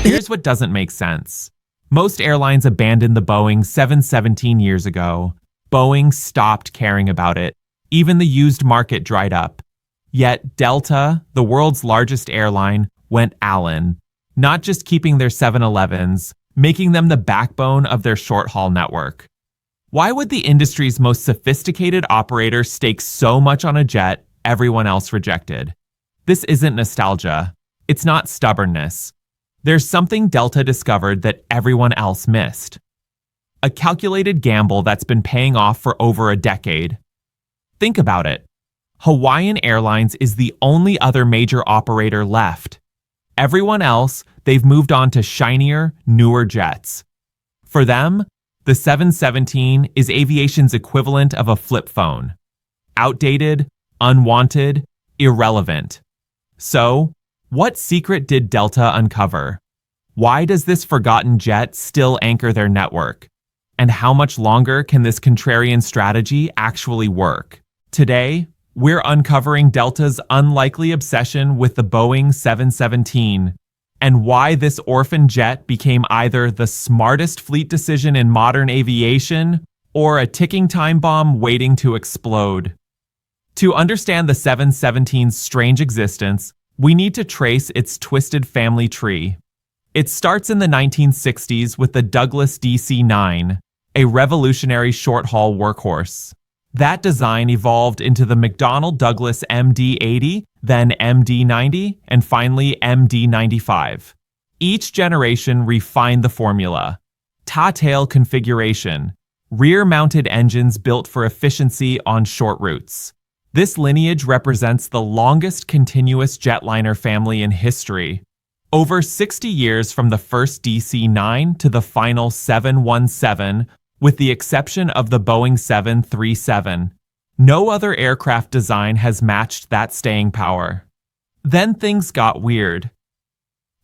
Here's what doesn't make sense. Most airlines abandoned the Boeing 717 years ago. Boeing stopped caring about it. Even the used market dried up. Yet Delta, the world's largest airline, went Allen, not just keeping their 711s, making them the backbone of their short-haul network. Why would the industry's most sophisticated operator stake so much on a jet everyone else rejected? This isn't nostalgia. It's not stubbornness. There's something Delta discovered that everyone else missed. A calculated gamble that's been paying off for over a decade. Think about it. Hawaiian Airlines is the only other major operator left. Everyone else, they've moved on to shinier, newer jets. For them, the 717 is aviation's equivalent of a flip phone. Outdated, unwanted, irrelevant. So, what secret did Delta uncover? Why does this forgotten jet still anchor their network? And how much longer can this contrarian strategy actually work? Today, we're uncovering Delta's unlikely obsession with the Boeing 717 and why this orphan jet became either the smartest fleet decision in modern aviation or a ticking time bomb waiting to explode. To understand the 717's strange existence, we need to trace its twisted family tree. It starts in the 1960s with the Douglas DC-9, a revolutionary short-haul workhorse. That design evolved into the McDonnell Douglas MD-80, then MD-90, and finally MD-95. Each generation refined the formula. Tail configuration, rear-mounted engines built for efficiency on short routes. This lineage represents the longest continuous jetliner family in history. Over 60 years from the first DC-9 to the final 717, with the exception of the Boeing 737. No other aircraft design has matched that staying power. Then things got weird.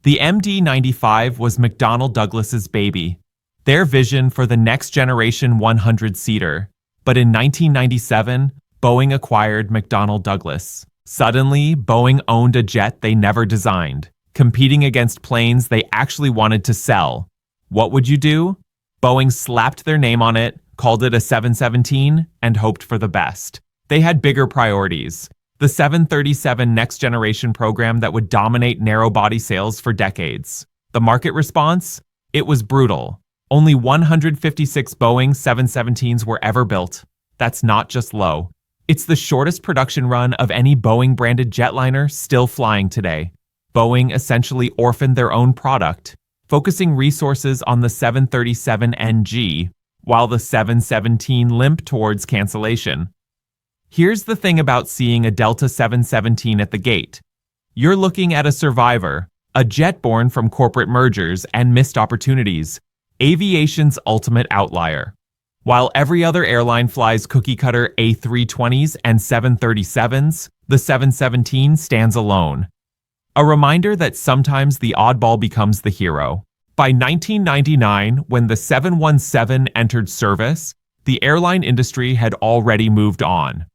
The MD-95 was McDonnell Douglas's baby, their vision for the next generation 100-seater. But in 1997, Boeing acquired McDonnell Douglas. Suddenly, Boeing owned a jet they never designed, competing against planes they actually wanted to sell. What would you do? Boeing slapped their name on it, called it a 717, and hoped for the best. They had bigger priorities. The 737 Next Generation program that would dominate narrow-body sales for decades. The market response? It was brutal. Only 156 Boeing 717s were ever built. That's not just low. It's the shortest production run of any Boeing-branded jetliner still flying today. Boeing essentially orphaned their own product, focusing resources on the 737NG, while the 717 limped towards cancellation. Here's the thing about seeing a Delta 717 at the gate. You're looking at a survivor, a jet born from corporate mergers and missed opportunities, aviation's ultimate outlier. While every other airline flies cookie-cutter A320s and 737s, the 717 stands alone. A reminder that sometimes the oddball becomes the hero. By 1999, when the 717 entered service, the airline industry had already moved on.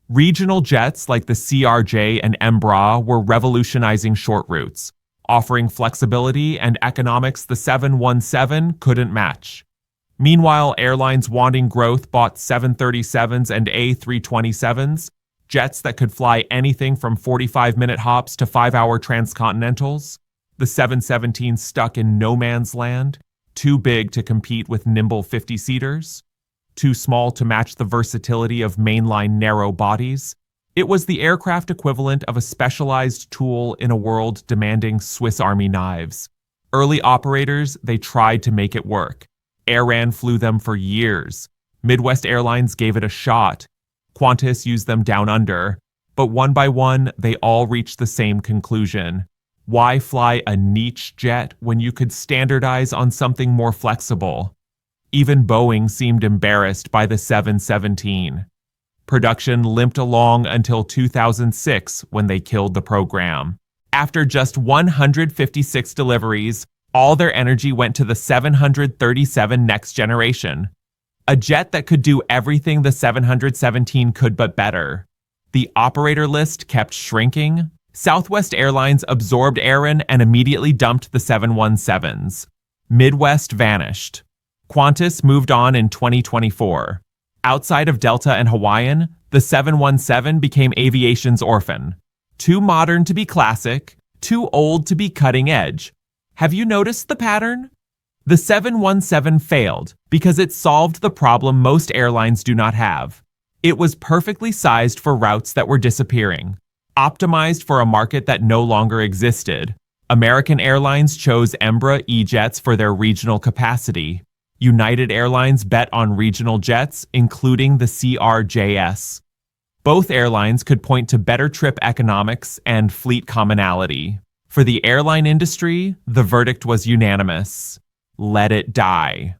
Regional jets like the CRJ and Embraer were revolutionizing short routes, offering flexibility and economics the 717 couldn't match. Meanwhile, airlines wanting growth bought 737s and A327s, jets that could fly anything from 45-minute hops to 5-hour transcontinentals. The 717 stuck in no man's land, too big to compete with nimble 50-seaters, too small to match the versatility of mainline narrow bodies. It was the aircraft equivalent of a specialized tool in a world demanding Swiss Army knives. Early operators, they tried to make it work. Airran flew them for years. Midwest Airlines gave it a shot. Qantas used them down under. But one by one, they all reached the same conclusion. Why fly a niche jet when you could standardize on something more flexible? Even Boeing seemed embarrassed by the 717. Production limped along until 2006 when they killed the program. After just 156 deliveries, all their energy went to the 737 Next Generation, a jet that could do everything the 717 could but better. The operator list kept shrinking, Southwest Airlines absorbed Aran and immediately dumped the 717s. Midwest vanished. Qantas moved on in 2024. Outside of Delta and Hawaiian, the 717 became aviation's orphan. Too modern to be classic, too old to be cutting edge. Have you noticed the pattern? The 717 failed because it solved the problem most airlines do not have. It was perfectly sized for routes that were disappearing, optimized for a market that no longer existed. American Airlines chose Embraer E-jets for their regional capacity. United Airlines bet on regional jets, including the CRJS. Both airlines could point to better trip economics and fleet commonality. For the airline industry, the verdict was unanimous. Let it die.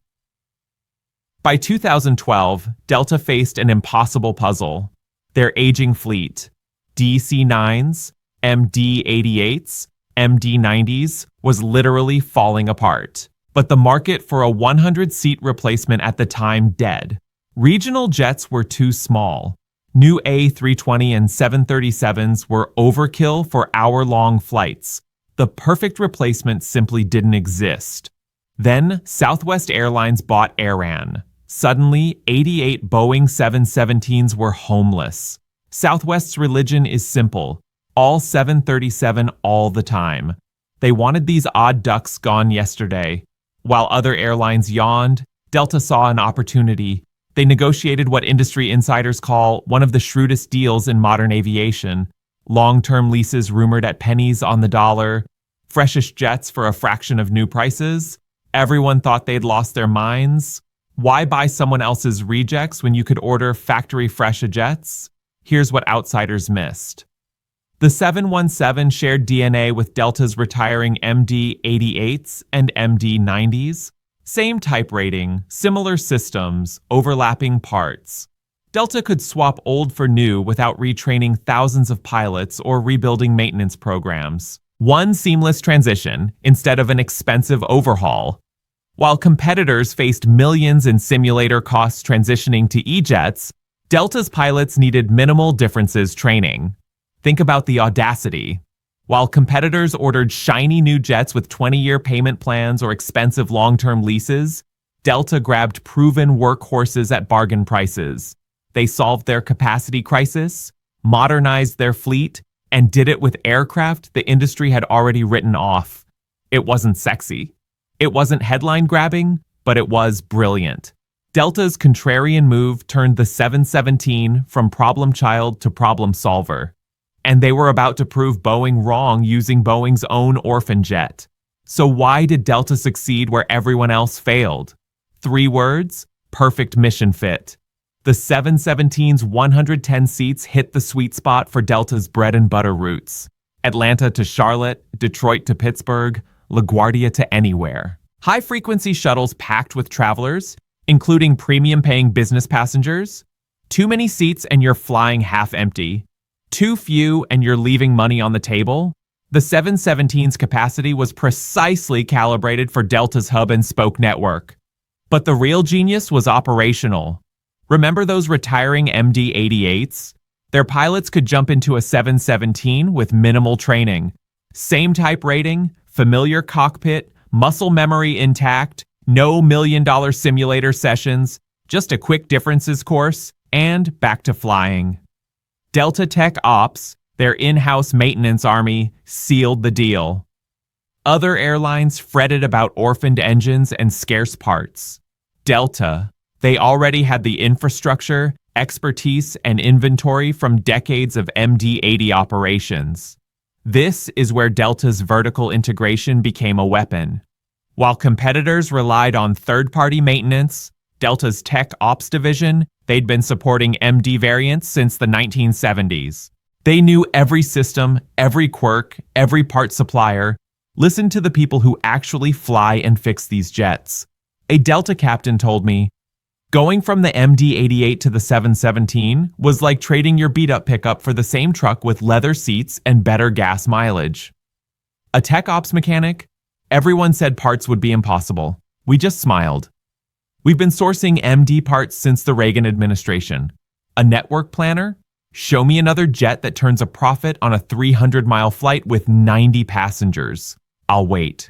By 2012, Delta faced an impossible puzzle. Their aging fleet, DC-9s, MD-88s, MD-90s, was literally falling apart. But the market for a 100-seat replacement at the time dead. Regional jets were too small. New A320 and 737s were overkill for hour-long flights. The perfect replacement simply didn't exist. Then, Southwest Airlines bought Aran. Suddenly, 88 Boeing 717s were homeless. Southwest's religion is simple. All 737 all the time. They wanted these odd ducks gone yesterday. While other airlines yawned, Delta saw an opportunity. They negotiated what industry insiders call one of the shrewdest deals in modern aviation. Long-term leases rumored at pennies on the dollar, freshest jets for a fraction of new prices. Everyone thought they'd lost their minds. Why buy someone else's rejects when you could order factory-fresh jets? Here's what outsiders missed. The 717 shared DNA with Delta's retiring MD-88s and MD-90s. Same type rating, similar systems, overlapping parts. Delta could swap old for new without retraining thousands of pilots or rebuilding maintenance programs. One seamless transition instead of an expensive overhaul. While competitors faced millions in simulator costs transitioning to E-jets, Delta's pilots needed minimal differences training. Think about the audacity. While competitors ordered shiny new jets with 20-year payment plans or expensive long-term leases, Delta grabbed proven workhorses at bargain prices. They solved their capacity crisis, modernized their fleet, and did it with aircraft the industry had already written off. It wasn't sexy. It wasn't headline-grabbing, but it was brilliant. Delta's contrarian move turned the 717 from problem child to problem solver. And they were about to prove Boeing wrong using Boeing's own orphan jet. So why did Delta succeed where everyone else failed? 3 words: perfect mission fit. The 717's 110 seats hit the sweet spot for Delta's bread and butter routes. Atlanta to Charlotte, Detroit to Pittsburgh, LaGuardia to anywhere. High-frequency shuttles packed with travelers, including premium-paying business passengers. Too many seats and you're flying half empty. Too few and you're leaving money on the table. The 717's capacity was precisely calibrated for Delta's hub and spoke network. But the real genius was operational. Remember those retiring MD-88s? Their pilots could jump into a 717 with minimal training. Same type rating, familiar cockpit, muscle memory intact, no million-dollar simulator sessions, just a quick differences course, and back to flying. Delta Tech Ops, their in-house maintenance army, sealed the deal. Other airlines fretted about orphaned engines and scarce parts. Delta, they already had the infrastructure, expertise, and inventory from decades of MD-80 operations. This is where Delta's vertical integration became a weapon. While competitors relied on third-party maintenance, Delta's Tech Ops division, they'd been supporting MD variants since the 1970s. They knew every system, every quirk, every part supplier. Listen to the people who actually fly and fix these jets. A Delta captain told me, going from the MD-88 to the 717 was like trading your beat-up pickup for the same truck with leather seats and better gas mileage. A Tech Ops mechanic? Everyone said parts would be impossible. We just smiled. We've been sourcing MD parts since the Reagan administration. A network planner? Show me another jet that turns a profit on a 300-mile flight with 90 passengers. I'll wait.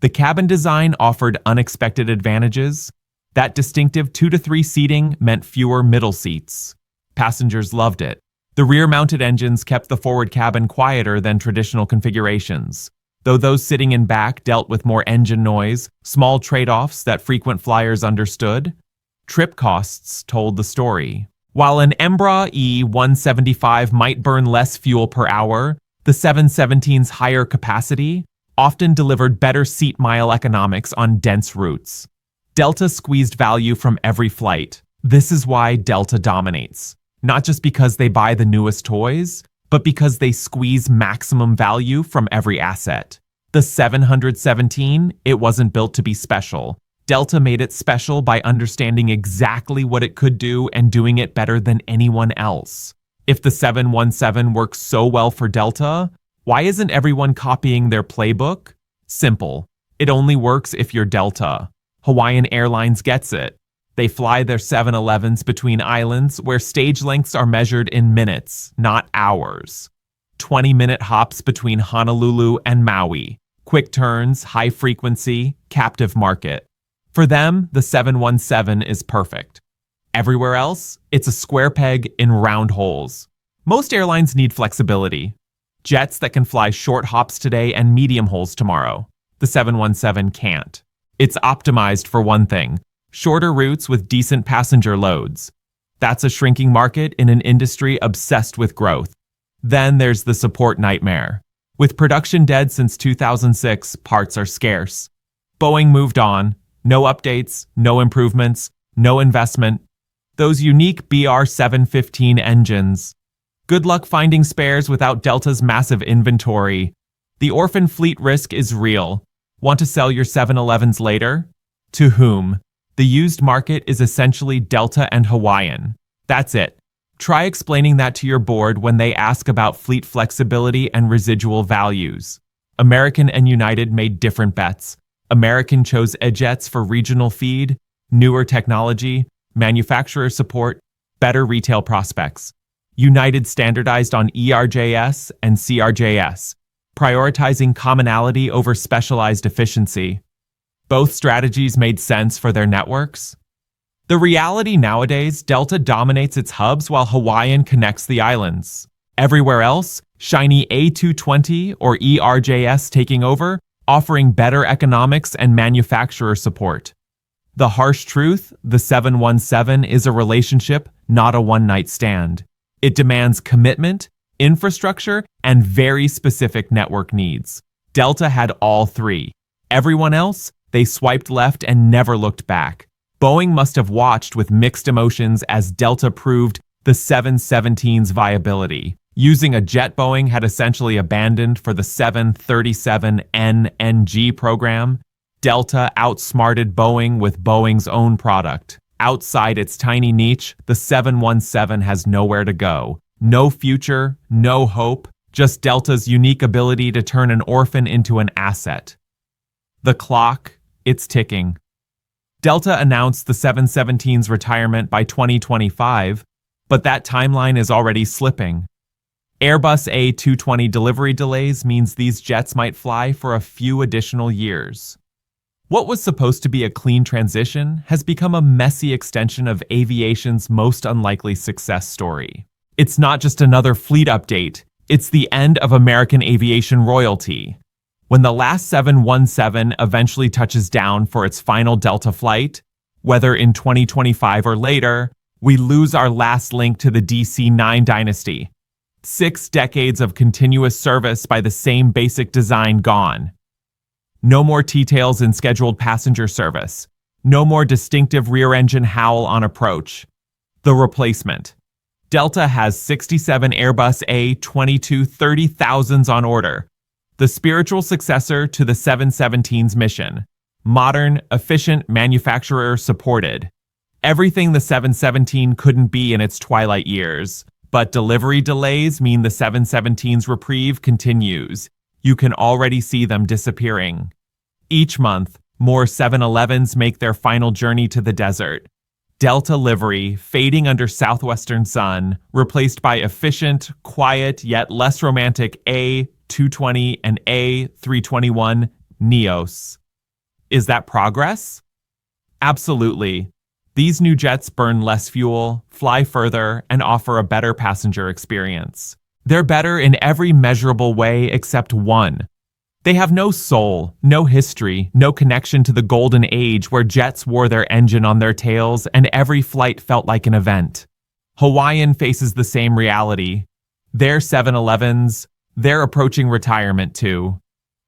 The cabin design offered unexpected advantages. That distinctive 2 to 3 seating meant fewer middle seats. Passengers loved it. The rear-mounted engines kept the forward cabin quieter than traditional configurations, though those sitting in back dealt with more engine noise, small trade-offs that frequent flyers understood. Trip costs told the story. While an Embraer E175 might burn less fuel per hour, the 717's higher capacity often delivered better seat-mile economics on dense routes. Delta squeezed value from every flight. This is why Delta dominates. Not just because they buy the newest toys, but because they squeeze maximum value from every asset. The 717, it wasn't built to be special. Delta made it special by understanding exactly what it could do and doing it better than anyone else. If the 717 works so well for Delta, why isn't everyone copying their playbook? Simple. It only works if you're Delta. Hawaiian Airlines gets it. They fly their 711s between islands where stage lengths are measured in minutes, not hours. 20-minute hops between Honolulu and Maui. Quick turns, high frequency, captive market. For them, the 717 is perfect. Everywhere else, it's a square peg in round holes. Most airlines need flexibility. Jets that can fly short hops today and medium holes tomorrow. The 717 can't. It's optimized for one thing: shorter routes with decent passenger loads. That's a shrinking market in an industry obsessed with growth. Then there's the support nightmare. With production dead since 2006, parts are scarce. Boeing moved on. No updates, no improvements, no investment. Those unique BR-715 engines. Good luck finding spares without Delta's massive inventory. The orphan fleet risk is real. Want to sell your 711s later? To whom? The used market is essentially Delta and Hawaiian. That's it. Try explaining that to your board when they ask about fleet flexibility and residual values. American and United made different bets. American chose E-jets for regional feed, newer technology, manufacturer support, better retail prospects. United standardized on ERJS and CRJS, prioritizing commonality over specialized efficiency. Both strategies made sense for their networks. The reality nowadays, Delta dominates its hubs while Hawaiian connects the islands. Everywhere else, shiny A220 or ERJS taking over, offering better economics and manufacturer support. The harsh truth, the 717 is a relationship, not a one-night stand. It demands commitment, infrastructure, and very specific network needs. Delta had all three. Everyone else, they swiped left and never looked back. Boeing must have watched with mixed emotions as Delta proved the 717's viability. Using a jet Boeing had essentially abandoned for the 737NNG program, Delta outsmarted Boeing with Boeing's own product. Outside its tiny niche, the 717 has nowhere to go. No future, no hope, just Delta's unique ability to turn an orphan into an asset. The clock, it's ticking. Delta announced the 717's retirement by 2025, but that timeline is already slipping. Airbus A220 delivery delays means these jets might fly for a few additional years. What was supposed to be a clean transition has become a messy extension of aviation's most unlikely success story. It's not just another fleet update, it's the end of American aviation royalty. When the last 717 eventually touches down for its final Delta flight, whether in 2025 or later, we lose our last link to the DC-9 dynasty. 6 decades of continuous service by the same basic design gone. No more T-tails in scheduled passenger service. No more distinctive rear-engine howl on approach. The replacement. Delta has 67 Airbus A220-30,000s on order. The spiritual successor to the 717's mission. Modern, efficient, manufacturer-supported. Everything the 717 couldn't be in its twilight years. But delivery delays mean the 717's reprieve continues. You can already see them disappearing. Each month, more 711s make their final journey to the desert. Delta livery fading under southwestern sun, replaced by efficient, quiet, yet less romantic A220 and A321 Neos. Is that progress? Absolutely. These new jets burn less fuel, fly further, and offer a better passenger experience. They're better in every measurable way except one. They have no soul, no history, no connection to the golden age where jets wore their engine on their tails and every flight felt like an event. Hawaiian faces the same reality. Their 711s, they're approaching retirement too.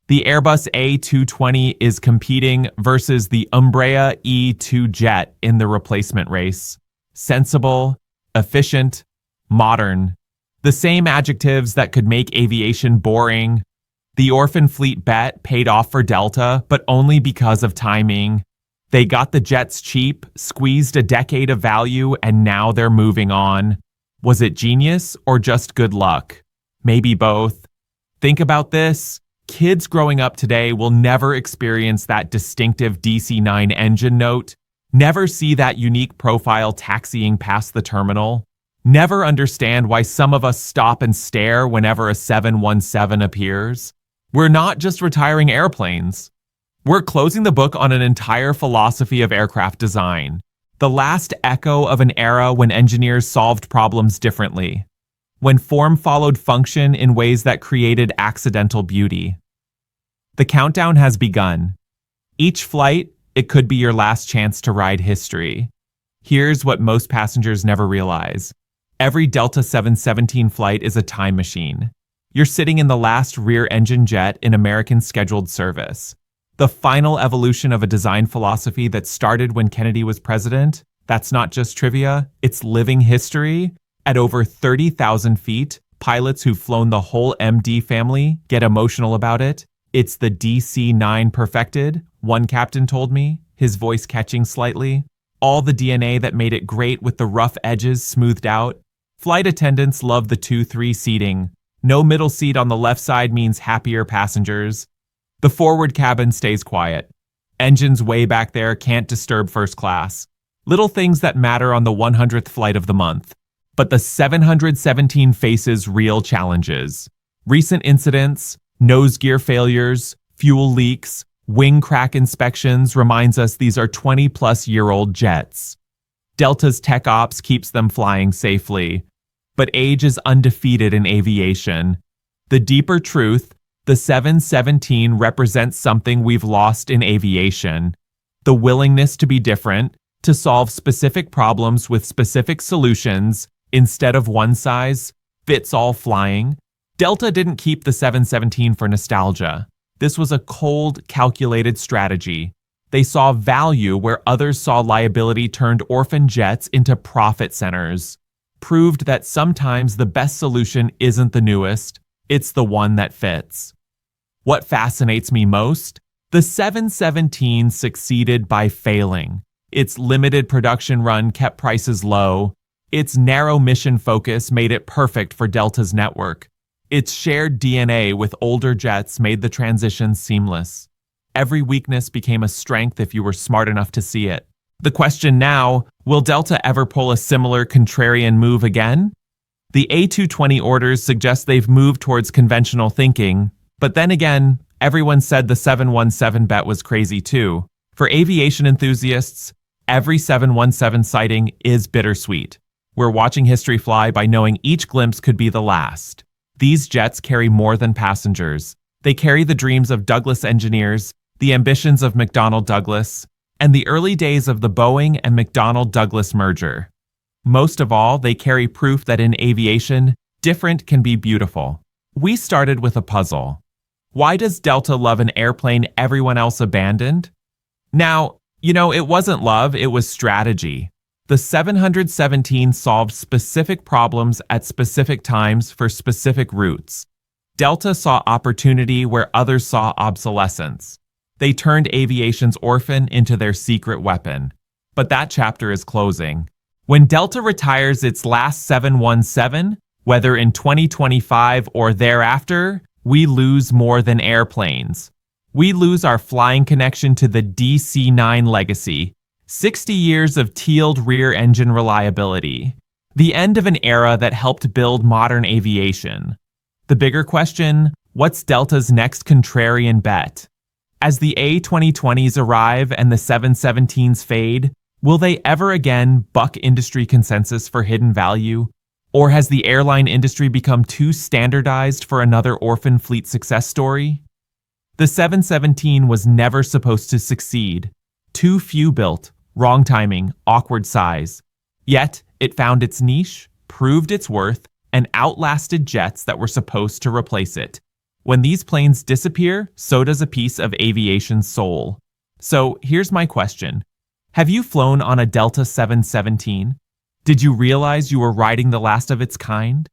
The Airbus A220 is competing versus the Umbrella E2 jet in the replacement race. Sensible, efficient, modern. The same adjectives that could make aviation boring. The orphan fleet bet paid off for Delta, but only because of timing. They got the jets cheap, squeezed a decade of value, and now they're moving on. Was it genius or just good luck? Maybe both. Think about this. Kids growing up today will never experience that distinctive DC-9 engine note, never see that unique profile taxiing past the terminal, never understand why some of us stop and stare whenever a 717 appears. We're not just retiring airplanes. We're closing the book on an entire philosophy of aircraft design, the last echo of an era when engineers solved problems differently, when form followed function in ways that created accidental beauty. The countdown has begun. Each flight, it could be your last chance to ride history. Here's what most passengers never realize. Every Delta 717 flight is a time machine. You're sitting in the last rear-engine jet in American scheduled service. The final evolution of a design philosophy that started when Kennedy was president. That's not just trivia, it's living history. At over 30,000 feet, pilots who've flown the whole MD family get emotional about it. It's the DC-9 perfected, one captain told me, his voice catching slightly. All the DNA that made it great with the rough edges smoothed out. Flight attendants love the 2-3 seating. No middle seat on the left side means happier passengers. The forward cabin stays quiet. Engines way back there can't disturb first class. Little things that matter on the 100th flight of the month. But the 717 faces real challenges. Recent incidents, nose gear failures, fuel leaks, wing crack inspections reminds us these are 20-plus-year-old jets. Delta's tech ops keeps them flying safely. But age is undefeated in aviation. The deeper truth, the 717 represents something we've lost in aviation. The willingness to be different, to solve specific problems with specific solutions, instead of one-size-fits-all flying. Delta didn't keep the 717 for nostalgia. This was a cold, calculated strategy. They saw value where others saw liability turned orphan jets into profit centers. Proved that sometimes the best solution isn't the newest, it's the one that fits. What fascinates me most? The 717 succeeded by failing. Its limited production run kept prices low. Its narrow mission focus made it perfect for Delta's network. Its shared DNA with older jets made the transition seamless. Every weakness became a strength if you were smart enough to see it. The question now, will Delta ever pull a similar contrarian move again? The A220 orders suggest they've moved towards conventional thinking, but then again, everyone said the 717 bet was crazy too. For aviation enthusiasts, every 717 sighting is bittersweet. We're watching history fly by knowing each glimpse could be the last. These jets carry more than passengers. They carry the dreams of Douglas engineers, the ambitions of McDonnell Douglas, and the early days of the Boeing and McDonnell Douglas merger. Most of all, they carry proof that in aviation, different can be beautiful. We started with a puzzle. Why does Delta love an airplane everyone else abandoned? Now, it wasn't love, it was strategy. The 717 solved specific problems at specific times for specific routes. Delta saw opportunity where others saw obsolescence. They turned aviation's orphan into their secret weapon. But that chapter is closing. When Delta retires its last 717, whether in 2025 or thereafter, we lose more than airplanes. We lose our flying connection to the DC-9 legacy, 60 years of tealed rear engine reliability. The end of an era that helped build modern aviation. The bigger question, what's Delta's next contrarian bet? As the A2020s arrive and the 717s fade, will they ever again buck industry consensus for hidden value? Or has the airline industry become too standardized for another orphan fleet success story? The 717 was never supposed to succeed. Too few built, wrong timing, awkward size. Yet, it found its niche, proved its worth, and outlasted jets that were supposed to replace it. When these planes disappear, so does a piece of aviation's soul. So here's my question. Have you flown on a Delta 717? Did you realize you were riding the last of its kind?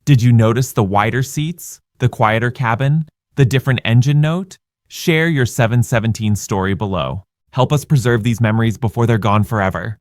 Did you notice the wider seats, the quieter cabin, the different engine note? Share your 717 story below. Help us preserve these memories before they're gone forever.